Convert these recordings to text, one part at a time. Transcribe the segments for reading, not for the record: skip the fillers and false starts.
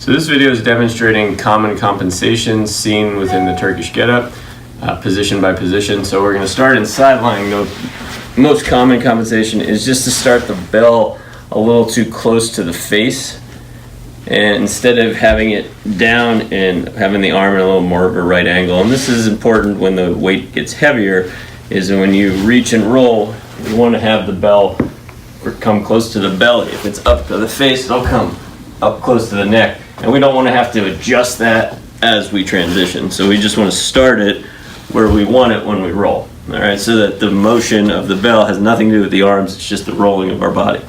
So this video is demonstrating common compensations seen within the Turkish getup, position by position. So we're going to start in side lying. The most common compensation is just to start the bell a little too close to the face, and instead of having it down and having the arm at a little more of a right angle. And this is important when the weight gets heavier, is when you reach and roll, you want to have the bell come close to the belly. If it's up to the face, it'll come up close to the neck. And we don't want to have to adjust that as we transition. So we just want to start it where we want it when we roll. All right, so that the motion of the bell has nothing to do with the arms, it's just the rolling of our body.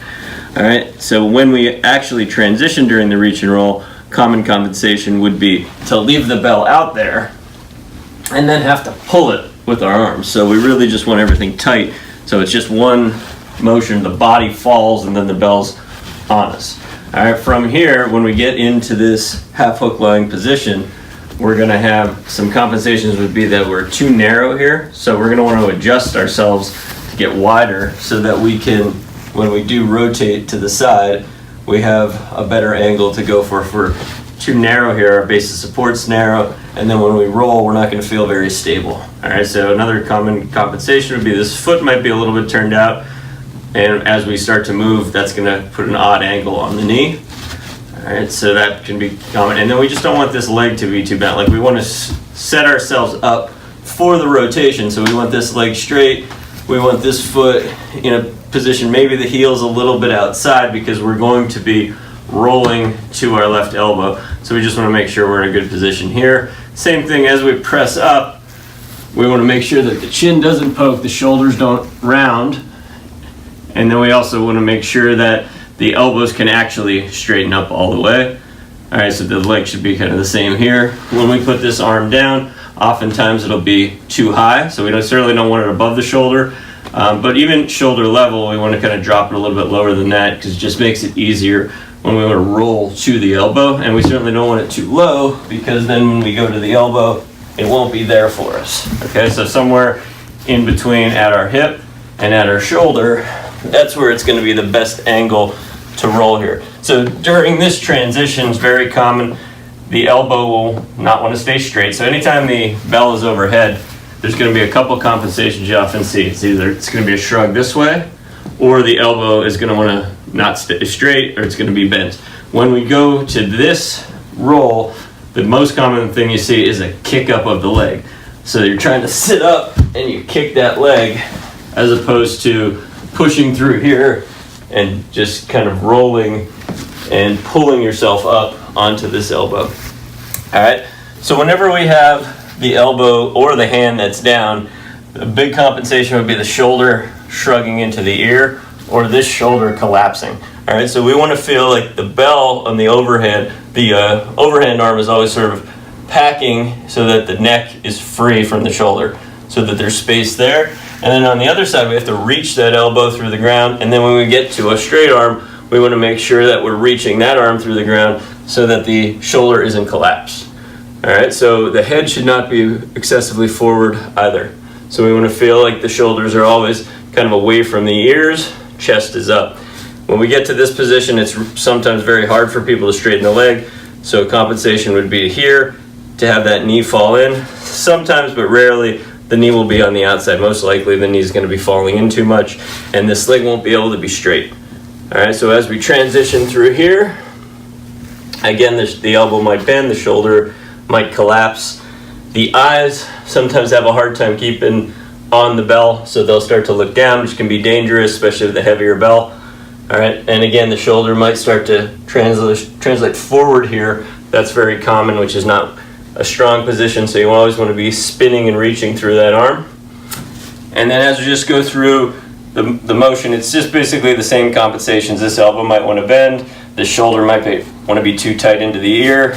All right, so when we actually transition during the reach and roll, common compensation would be to leave the bell out there and then have to pull it with our arms. So we really just want everything tight. So it's just one motion, the body falls and then the bell's on us. All right, from here, when we get into this half hook lying position, we're gonna have some compensations would be that we're too narrow here. So we're gonna want to adjust ourselves to get wider so that we can, when we do rotate to the side, we have a better angle to go for. If we're too narrow here, our base of support's narrow, and then when we roll, we're not gonna feel very stable. All right, so another common compensation would be this foot might be a little bit turned out, and as we start to move, that's gonna put an odd angle on the knee. All right, so that can be common. And then we just don't want this leg to be too bent. Like we want to set ourselves up for the rotation. So we want this leg straight. We want this foot in a position, maybe the heel's a little bit outside because we're going to be rolling to our left elbow. So we just want to make sure we're in a good position here. Same thing as we press up, we want to make sure that the chin doesn't poke, the shoulders don't round. And then we also want to make sure that the elbows can actually straighten up all the way. All right, so the leg should be kind of the same here. When we put this arm down, oftentimes it'll be too high, so we certainly don't want it above the shoulder. But even shoulder level, we want to kind of drop it a little bit lower than that because it just makes it easier when we want to roll to the elbow. And we certainly don't want it too low because then when we go to the elbow, it won't be there for us. Okay, so somewhere in between at our hip and at our shoulder, that's where it's going to be the best angle to roll here. So during this transition, it's very common, the elbow will not want to stay straight. So anytime the bell is overhead, there's going to be a couple compensations you often see. It's either it's going to be a shrug this way, or the elbow is going to want to not stay straight, or it's going to be bent. When we go to this roll, the most common thing you see is a kick up of the leg. So you're trying to sit up and you kick that leg as opposed to pushing through here and just kind of rolling and pulling yourself up onto this elbow. All right, so whenever we have the elbow or the hand that's down, the big compensation would be the shoulder shrugging into the ear or this shoulder collapsing. All right, so we want to feel like the bell on the overhead, the overhand arm is always sort of packing so that the neck is free from the shoulder, so that there's space there. And then on the other side, we have to reach that elbow through the ground. And then when we get to a straight arm, we want to make sure that we're reaching that arm through the ground so that the shoulder isn't collapsed. All right, so the head should not be excessively forward either. So we want to feel like the shoulders are always kind of away from the ears, chest is up. When we get to this position, it's sometimes very hard for people to straighten the leg. So compensation would be here to have that knee fall in. Sometimes, but rarely, the knee will be on the outside. Most likely the knee is going to be falling in too much and this leg won't be able to be straight. All right, so as we transition through here, again, the elbow might bend, the shoulder might collapse. The eyes sometimes have a hard time keeping on the bell, so they'll start to look down, which can be dangerous, especially with the heavier bell. All right, and again, the shoulder might start to translate forward here. That's very common, which is not a strong position, so you always want to be spinning and reaching through that arm. And then as we just go through the motion, it's just basically the same compensations. This elbow might want to bend, the shoulder might want to be too tight into the ear.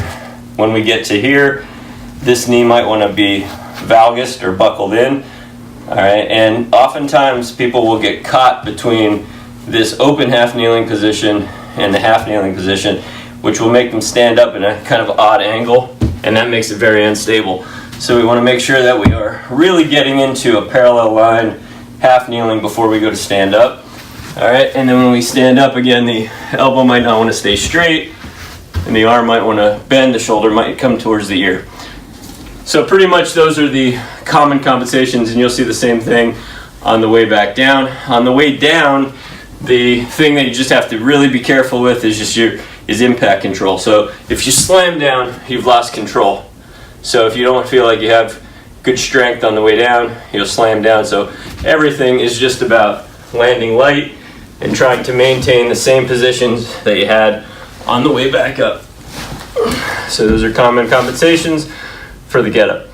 When we get to here, this knee might want to be valgused or buckled in. All right, and oftentimes people will get caught between this open half kneeling position and the half kneeling position, which will make them stand up in a kind of odd angle, and that makes it very unstable. So we want to make sure that we are really getting into a parallel line, half kneeling before we go to stand up. All right, and then when we stand up again, the elbow might not want to stay straight. and the arm might want to bend, the shoulder might come towards the ear. So pretty much those are the common compensations, and you'll see the same thing on the way back down. On the way down, the thing that you just have to really be careful with is impact control. So if you slam down, you've lost control. So if you don't feel like you have good strength on the way down, you'll slam down. So everything is just about landing light and trying to maintain the same positions that you had on the way back up. So those are common compensations for the get up.